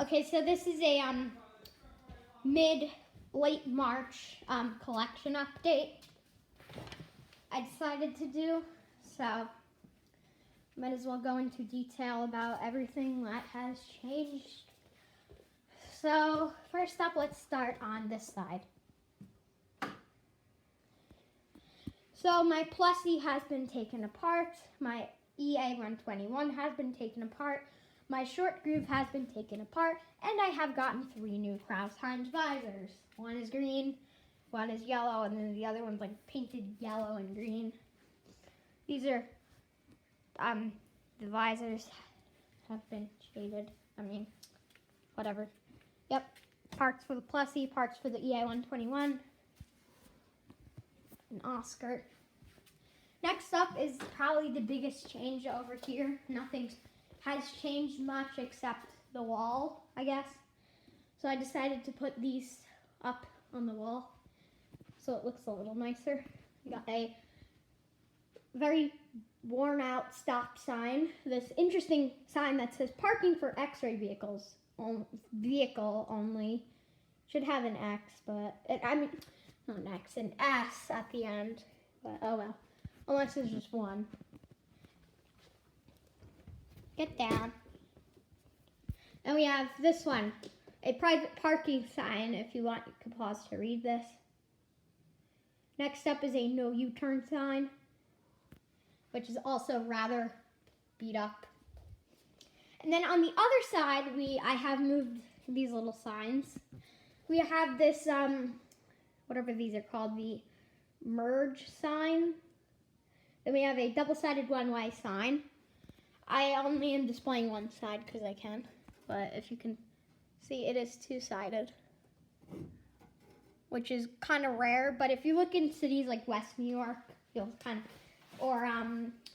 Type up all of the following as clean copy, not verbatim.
Okay, so this is a late March collection update I decided to do, so might as well go into detail about everything that has changed. So first up, let's start on this side. So my plushie has been taken apart, my EA121 has been taken apart, my short groove has been taken apart, and I have gotten 3 new Kraus-Heinz visors. One is green, one is yellow, and then the other one's like painted yellow and green. These are, the visors have been shaded. Whatever. Yep, parts for the plushie, parts for the EA121, and Oscar. Next up is probably the biggest change over here. Nothing has changed much except the wall, I guess. So I decided to put these up on the wall so it looks a little nicer. We got a very worn out stop sign. This interesting sign that says parking for X-ray vehicles, vehicle only. Should have an X, but not an X, an S at the end. But oh well, unless there's just one. Get down. And we have this one, a private parking sign. If you want, you can pause to read this. Next up is a no U-turn sign, which is also rather beat up. And then on the other side, I have moved these little signs. We have this, whatever these are called, the merge sign. Then we have a double-sided one-way sign. I only am displaying one side because I can, but if you can see, it is two-sided, which is kind of rare. But if you look in cities like West New York, you'll kind of, or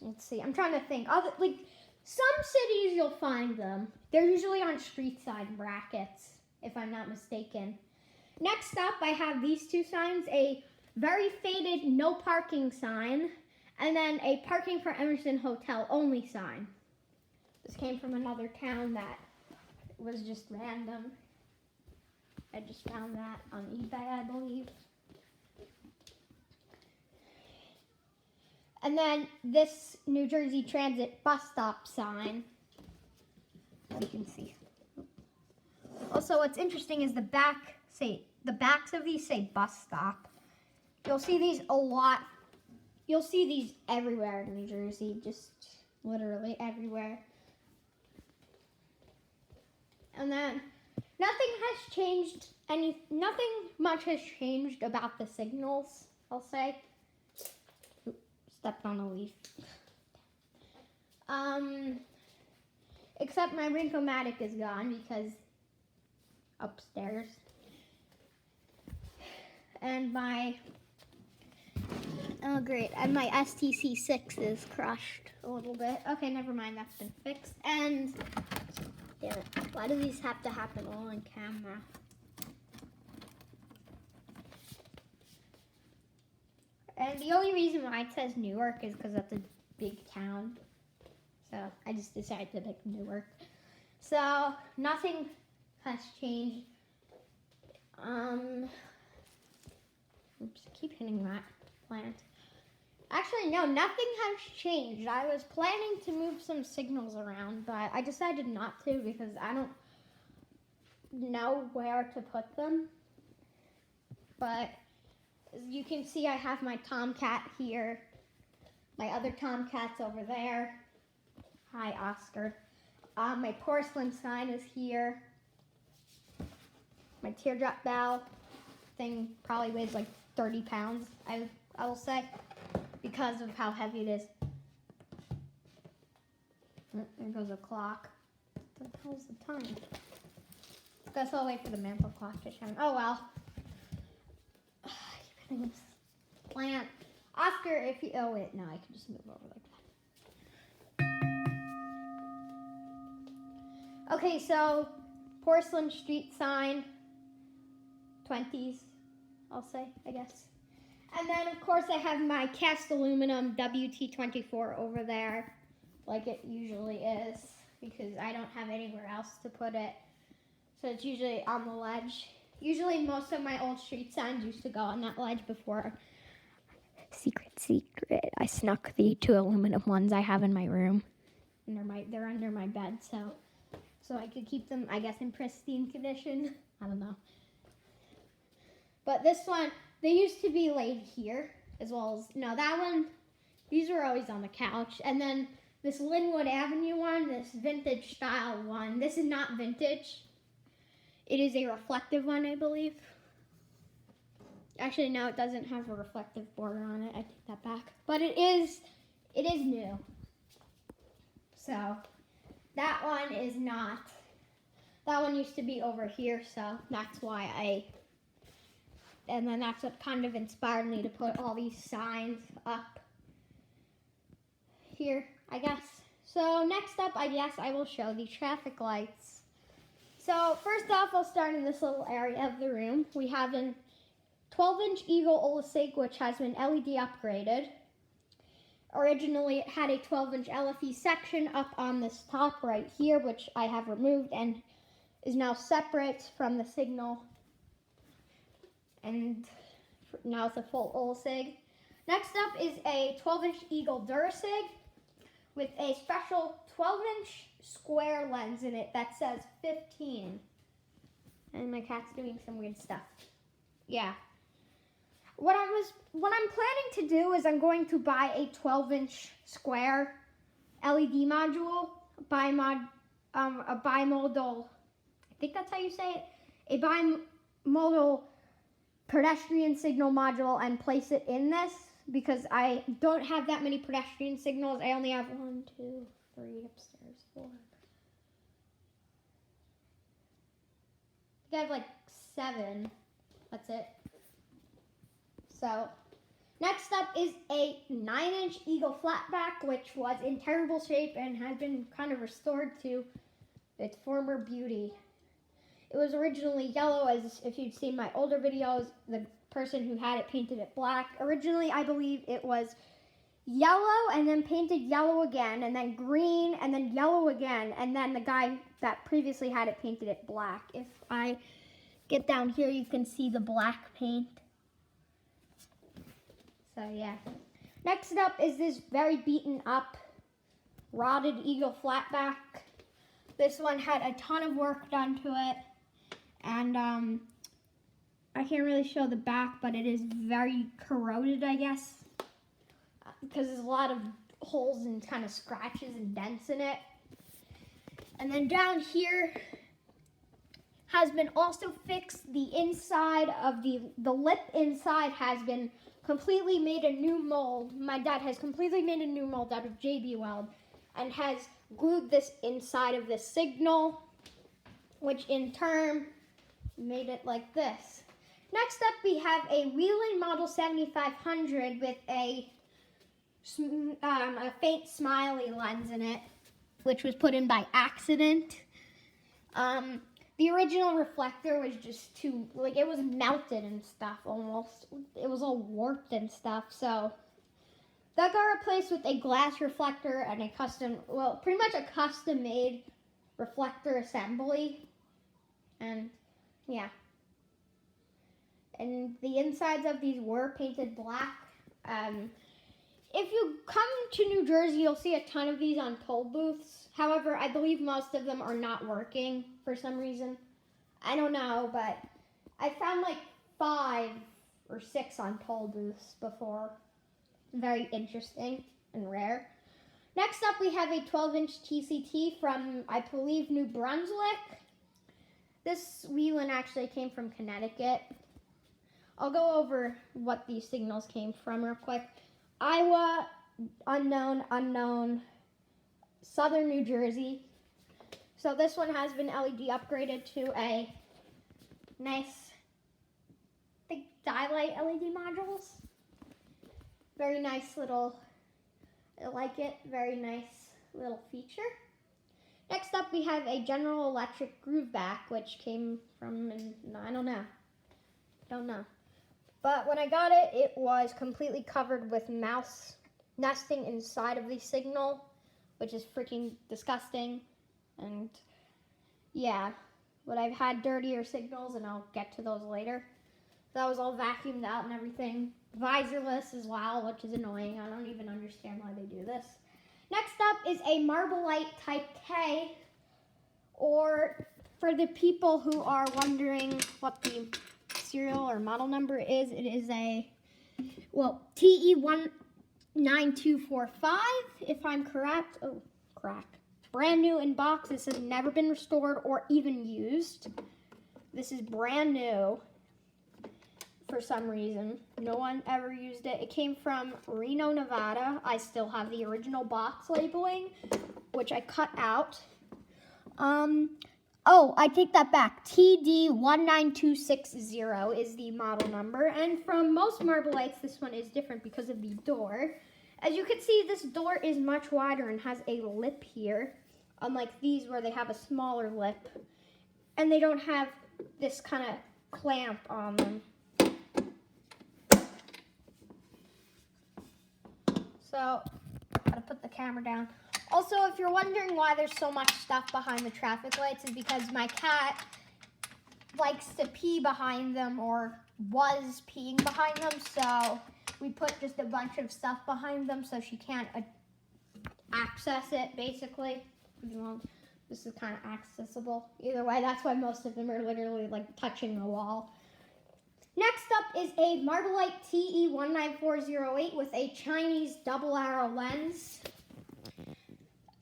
let's see, I'm trying to think. Like some cities, you'll find them. They're usually on street side brackets, if I'm not mistaken. Next up, I have these two signs: a very faded no parking sign, and then a parking for Emerson Hotel only sign. This came from another town that was just random. I just found that on eBay, I believe. And then this New Jersey Transit bus stop sign, as you can see. Also, what's interesting is the backs of these say bus stop. You'll see these a lot. You'll see these everywhere in New Jersey, just literally everywhere. And then nothing much has changed about the signals, I'll say. Oops, stepped on a leaf. Except my Rinkomatic is gone because upstairs. And my my STC6 is crushed a little bit. Okay, never mind, that's been fixed. And damn it, why do these have to happen all on camera? And the only reason why it says Newark is because that's a big town. So I just decided to pick Newark. So nothing has changed. Oops, I keep hitting that plant. Actually, no, nothing has changed. I was planning to move some signals around, but I decided not to because I don't know where to put them. But as you can see, I have my Tomcat here. My other Tomcat's over there. Hi, Oscar. My porcelain sign is here. My teardrop bow thing probably weighs like 30 pounds, I will say, because of how heavy it is. There goes a clock. What the hell's the time? I guess I'll wait for the mantle clock to shine. Oh well. I keep hitting this plant. Oscar, if you, oh wait, no, I can just move over like that. Okay, so porcelain street sign, 20s, I'll say, I guess. And then, of course, I have my cast aluminum WT24 over there, like it usually is, because I don't have anywhere else to put it. So it's usually on the ledge. Usually most of my old street signs used to go on that ledge before. Secret. I snuck the 2 aluminum ones I have in my room. And they're under my bed, so I could keep them, I guess, in pristine condition. I don't know. But this one, they used to be laid here, as well as, no, that one, these were always on the couch. And then this Linwood Avenue one, this vintage style one, this is not vintage. It is a reflective one, I believe. Actually, no, it doesn't have a reflective border on it. I take that back. But it is new. So, that one is not. That one used to be over here, so that's why and then that's what kind of inspired me to put all these signs up here, I guess. So, next up, I guess I will show the traffic lights. So, first off, I'll start in this little area of the room. We have an 12-inch Eagle Olisig, which has been LED upgraded. Originally, it had a 12-inch LFE section up on this top right here, which I have removed and is now separate from the signal. And now it's a full Olisig. Next up is a 12-inch Eagle Durasig with a special 12-inch square lens in it that says 15. And my cat's doing some weird stuff. Yeah. What I'm planning to do is I'm going to buy a 12-inch square LED module, a bimodal, I think that's how you say it, a bimodal pedestrian signal module and place it in this because I don't have that many pedestrian signals. I only have 1, 2, 3 upstairs, 4. I have like 7. That's it. So, next up is a 9-inch Eagle Flatback, which was in terrible shape and has been kind of restored to its former beauty. It was originally yellow, as if you'd seen my older videos, the person who had it painted it black. Originally, I believe it was yellow and then painted yellow again, and then green and then yellow again, and then the guy that previously had it painted it black. If I get down here, you can see the black paint. So yeah. Next up is this very beaten up rotted Eagle Flatback. This one had a ton of work done to it. And I can't really show the back, but it is very corroded, I guess. Because there's a lot of holes and kind of scratches and dents in it. And then down here has been also fixed. The inside of the lip inside has been completely made a new mold. My dad has completely made a new mold out of JB Weld and has glued this inside of the signal, which in turn made it like this. Next up, we have a Whelen Model 7500 with a faint smiley lens in it, which was put in by accident. The original reflector was just too, like, it was melted and stuff almost. It was all warped and stuff, so that got replaced with a glass reflector and a pretty much a custom-made reflector assembly. And, yeah. And the insides of these were painted black. If you come to New Jersey, you'll see a ton of these on toll booths. However, I believe most of them are not working for some reason. I don't know, but I found like 5 or 6 on toll booths before. Very interesting and rare. Next up, we have a 12-inch TCT from, I believe, New Brunswick. This Whelen actually came from Connecticut. I'll go over what these signals came from real quick. Iowa, unknown, Southern New Jersey. So this one has been LED upgraded to a nice, I think, Dialight LED modules. Very nice little, I like it, very nice little feature. Next up, we have a General Electric Grooveback, which came from, I don't know. But when I got it, it was completely covered with mouse nesting inside of the signal, which is freaking disgusting. And yeah, but I've had dirtier signals, and I'll get to those later. That was all vacuumed out and everything. Visorless as well, which is annoying. I don't even understand why they do this. Next up is a Marble-Lite Type K, or for the people who are wondering what the serial or model number is, it is a, well, TE19245, if I'm correct. Oh, crack. Brand new in box. This has never been restored or even used. This is brand new. For some reason, no one ever used it. It came from Reno, Nevada. I still have the original box labeling, which I cut out. Oh, I take that back. TD19260 is the model number, and from most Marble-Lites, this one is different because of the door. As you can see, this door is much wider and has a lip here, unlike these where they have a smaller lip, and they don't have this kind of clamp on them. So, gotta put the camera down. Also, if you're wondering why there's so much stuff behind the traffic lights, is because my cat likes to pee behind them, or was peeing behind them, so we put just a bunch of stuff behind them so she can't access it, basically. This is kind of accessible. Either way, that's why most of them are literally like touching the wall. Next up is a Marble-Lite TE19408 with a Chinese double arrow lens.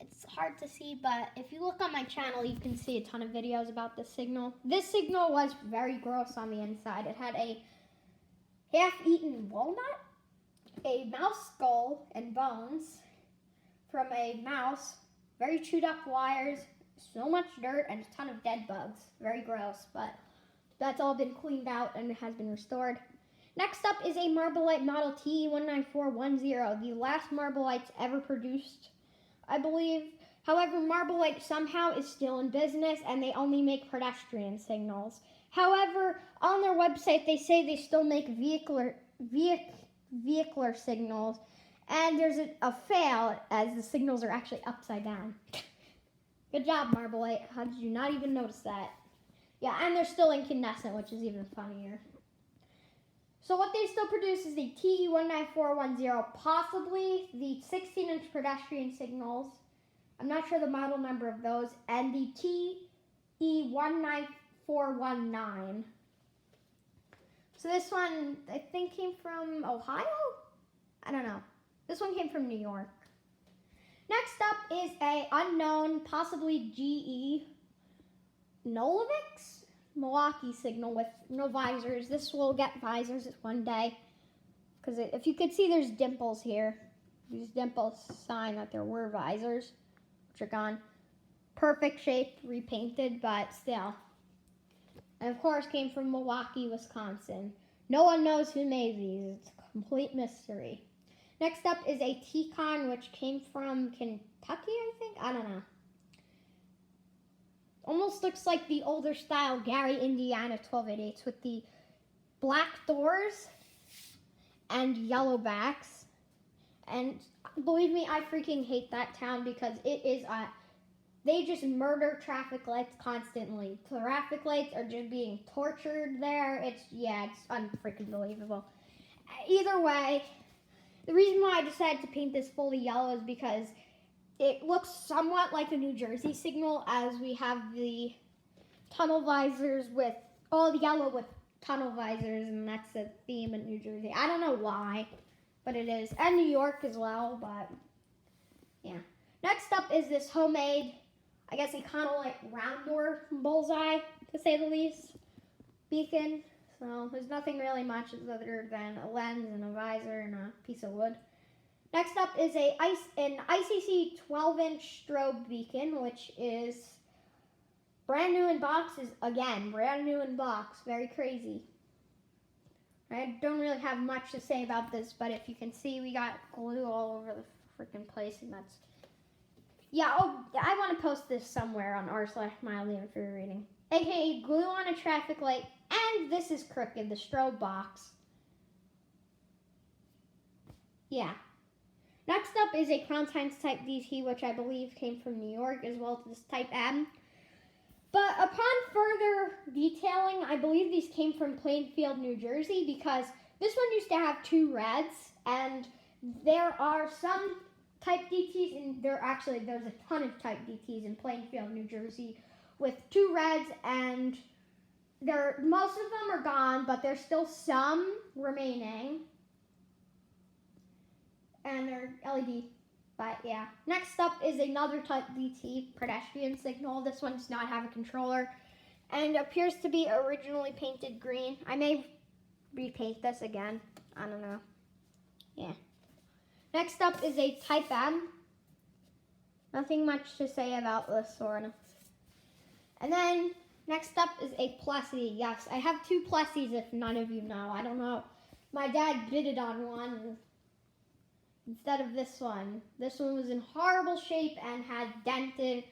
It's hard to see, but if you look on my channel, you can see a ton of videos about this signal. This signal was very gross on the inside. It had a half-eaten walnut, a mouse skull and bones from a mouse, very chewed up wires, so much dirt, and a ton of dead bugs. Very gross, but that's all been cleaned out and has been restored. Next up is a Marble-Lite model TE19410, the last Marble-Lites ever produced, I believe. However, Marble-Lite somehow is still in business, and they only make pedestrian signals. However, on their website, they say they still make vehicular signals, and there's a fail, as the signals are actually upside down. Good job, Marble-Lite. How did you not even notice that? Yeah, and they're still incandescent, which is even funnier. So what they still produce is the TE19410, possibly the 16-inch pedestrian signals. I'm not sure the model number of those, and the TE19419. So this one, I think, came from Ohio? I don't know. This one came from New York. Next up is a unknown, possibly GE Nolovix Milwaukee signal with no visors. This will get visors one day, because if you could see, there's dimples here. These dimples sign that there were visors, which are gone. Perfect shape, repainted, but still. And of course, came from Milwaukee, Wisconsin. No one knows who made these. It's a complete mystery. Next up is a T-Con, which came from Kentucky, I think? I don't know. Almost looks like the older style Gary, Indiana 1288s with the black doors and yellow backs. And believe me, I freaking hate that town because it is they just murder traffic lights constantly. Traffic lights are just being tortured there. It's unfreaking believable. Either way, the reason why I decided to paint this fully yellow is because it looks somewhat like a New Jersey signal, as we have the tunnel visors with all the yellow with tunnel visors, and that's the theme in New Jersey. I don't know why, but it is. And New York as well, but yeah. Next up is this homemade, I guess Econolite round door bullseye, to say the least, beacon. So there's nothing really much other than a lens and a visor and a piece of wood. Next up is an ICC 12-inch strobe beacon, which is brand new in box. Brand new in box. Very crazy. I don't really have much to say about this, but if you can see, we got glue all over the freaking place, and that's... Yeah, I want to post this somewhere on r/mildly for reading. AKA glue on a traffic light, and this is crooked, the strobe box. Yeah. Next up is a Crown Times Type DT, which I believe came from New York, as well as this Type M. But upon further detailing, I believe these came from Plainfield, New Jersey, because this one used to have 2 reds, and there are some Type DTs, and there's a ton of Type DTs in Plainfield, New Jersey, with 2 reds, and most of them are gone, but there's still some remaining, and they're LED. But yeah, next up is another Type DT pedestrian signal. This one does not have a controller and appears to be originally painted green. I may repaint this again. I don't know. Yeah. Next up is a Type M. Nothing much to say about this one. And then next up is a Plessy. Yes, I have 2 Plessys if none of you know. I don't know. My dad bidded on one instead of this one. This one was in horrible shape and had dented,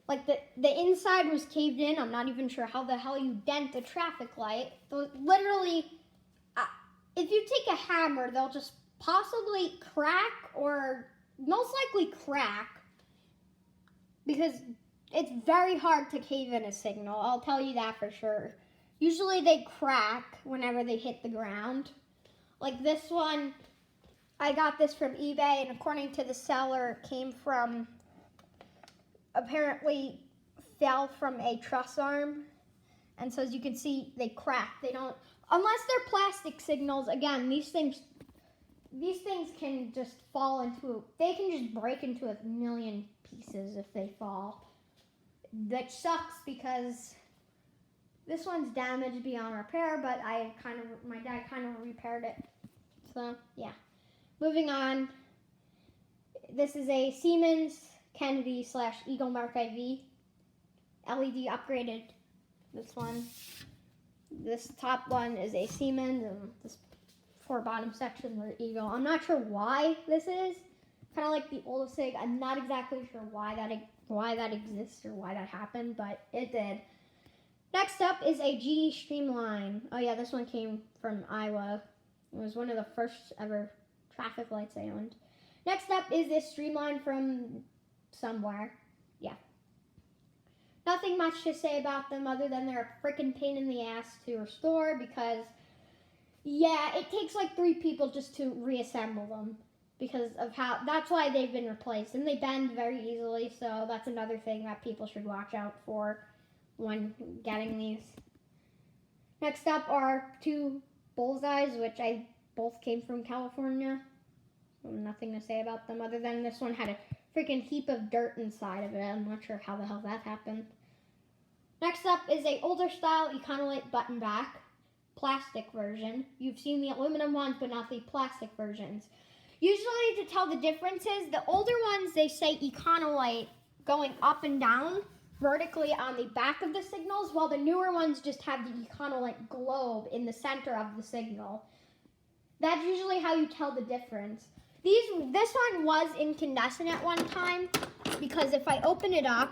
like the inside was caved in. I'm not even sure how the hell you dent a traffic light. Literally, if you take a hammer, they'll just possibly crack, or most likely crack, because it's very hard to cave in a signal. I'll tell you that for sure. Usually they crack whenever they hit the ground. Like this one, I got this from eBay, and according to the seller, apparently fell from a truss arm. And so as you can see, they crack. They don't, unless they're plastic signals, again, these things can just they can just break into a million pieces if they fall. That sucks because this one's damaged beyond repair, but my dad kind of repaired it. So, yeah. Moving on, this is a Siemens Kennedy / Eagle Mark IV. LED upgraded, this one. This top one is a Siemens, and this 4 bottom sections are Eagle. I'm not sure why this is. Kind of like the old Sig. I'm not exactly sure why that exists or why that happened, but it did. Next up is a GE Streamline. Oh yeah, this one came from Iowa. It was one of the first ever traffic lights I owned. Next up is this Streamline from somewhere. Yeah. Nothing much to say about them other than they're a freaking pain in the ass to restore because, yeah, it takes like 3 people just to reassemble them because of that's why they've been replaced. And they bend very easily, so that's another thing that people should watch out for when getting these. Next up are 2 Bullseyes, which both came from California. Nothing to say about them other than this one had a freaking heap of dirt inside of it. I'm not sure how the hell that happened. Next up is a older style Econolite button back, plastic version. You've seen the aluminum ones, but not the plastic versions. Usually to tell the differences, the older ones, they say Econolite going up and down vertically on the back of the signals, while the newer ones just have the Econolite globe in the center of the signal. That's usually how you tell the difference. This one was incandescent at one time, because if I open it up,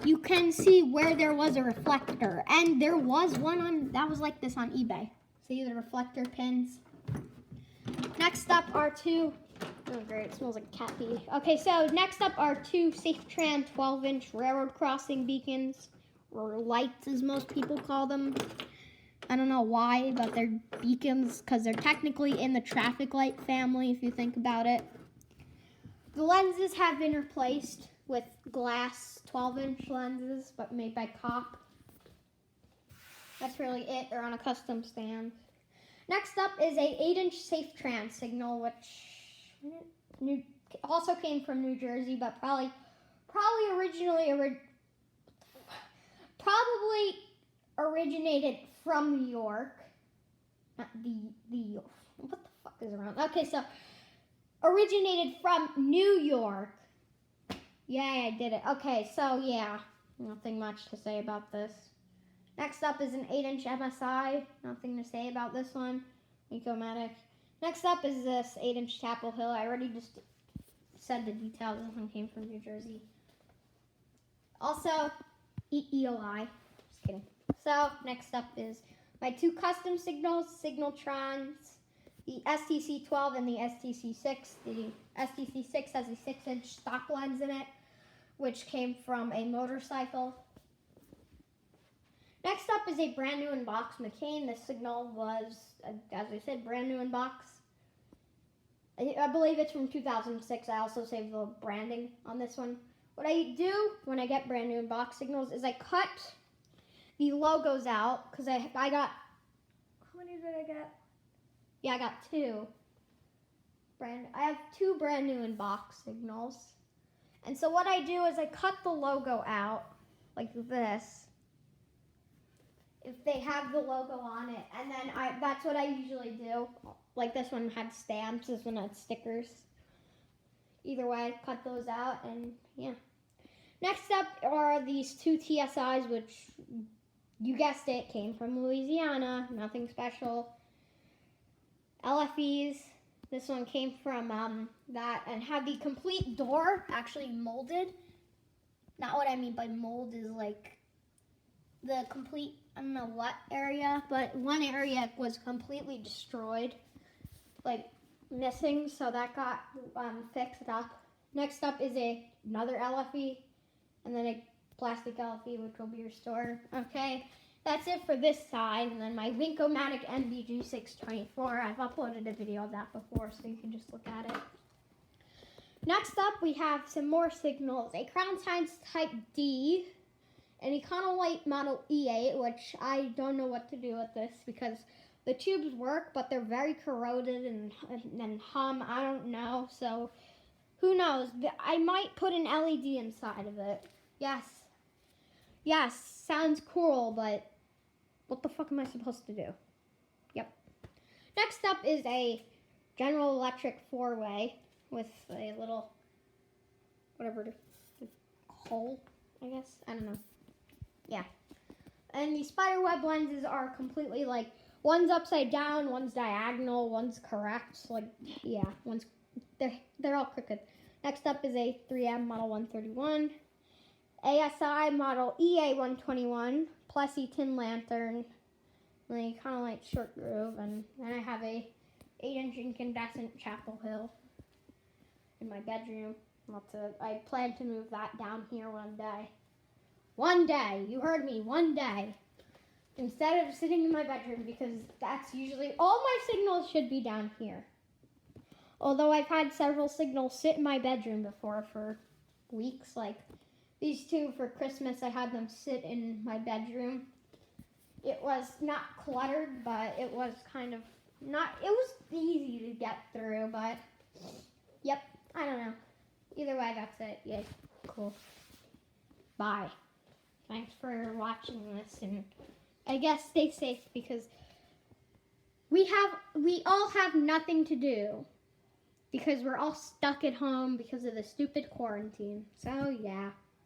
you can see where there was a reflector. And there was one that was like this on eBay. See the reflector pins? Next up are 2, oh great, it smells like cat pee. Okay, so next up are 2 SafeTran 12-inch railroad crossing beacons, or lights as most people call them. I don't know why, but they're beacons because they're technically in the traffic light family if you think about it. The lenses have been replaced with glass 12-inch lenses, but made by COP. That's really it. They're on a custom stand. Next up is a 8-inch SafeTran signal, which also came from New Jersey, but probably originated from New York. Not what the fuck is around? Okay, so originated from New York. Yay, I did it. Okay, so yeah, nothing much to say about this. Next up is an 8-inch MSI. Nothing to say about this one. Ecomatic. Next up is this 8-inch Chapel Hill. I already just said the details. This one came from New Jersey. Also, EOI. Just kidding. So, next up is my 2 custom signals, Signaltrons, the STC12 and the STC6. The STC6 has a 6-inch stock lens in it, which came from a motorcycle. Next up is a brand new in box McCain. The signal was, as I said, brand new in box. I believe it's from 2006. I also saved the branding on this one. What I do when I get brand new in box signals is I cut the logos out, because I got, how many did I get? Yeah, I got two. I have two brand new in box signals. And so what I do is I cut the logo out like this, if they have the logo on it, and then that's what I usually do. Like this one had stamps, this one had stickers. Either way, I cut those out, and yeah. Next up are these two TSIs, which, you guessed it, came from Louisiana. Nothing special. LFEs. This one came from that, and had the complete door actually molded. Not what I mean by mold is like the complete, I don't know what area, but one area was completely destroyed, like missing, so that got fixed up. Next up is another LFE, and then a plastic LFE, which will be restored. Okay, that's it for this side, and then my Winkomatic NBG624. I've uploaded a video of that before, so you can just look at it. Next up, we have some more signals. A Crown Science Type D, an Econolite Model E8, which I don't know what to do with this because the tubes work, but they're very corroded and hum. I don't know, so who knows? I might put an LED inside of it. Yes, sounds cool, but what the fuck am I supposed to do? Yep. Next up is a General Electric 4-way with a little, whatever, hole, I guess. I don't know. Yeah. And the spider web lenses are completely like, one's upside down, one's diagonal, one's correct. Like, yeah, they're all crooked. Next up is a 3M Model 131, ASI Model EA121, Plessey Tin Lantern, and a kind of like short groove, and then I have a 8-inch incandescent Chapel Hill in my bedroom. I plan to move that down here one day. One day, you heard me, one day. Instead of sitting in my bedroom, because that's usually, all my signals should be down here. Although I've had several signals sit in my bedroom before for weeks, like these two for Christmas, I had them sit in my bedroom. It was not cluttered, but it was kind of not, it was easy to get through, but yep, I don't know. Either way, that's it. Yeah, cool. Bye. Thanks for watching this, and I guess stay safe because we all have nothing to do because we're all stuck at home because of the stupid quarantine. So yeah.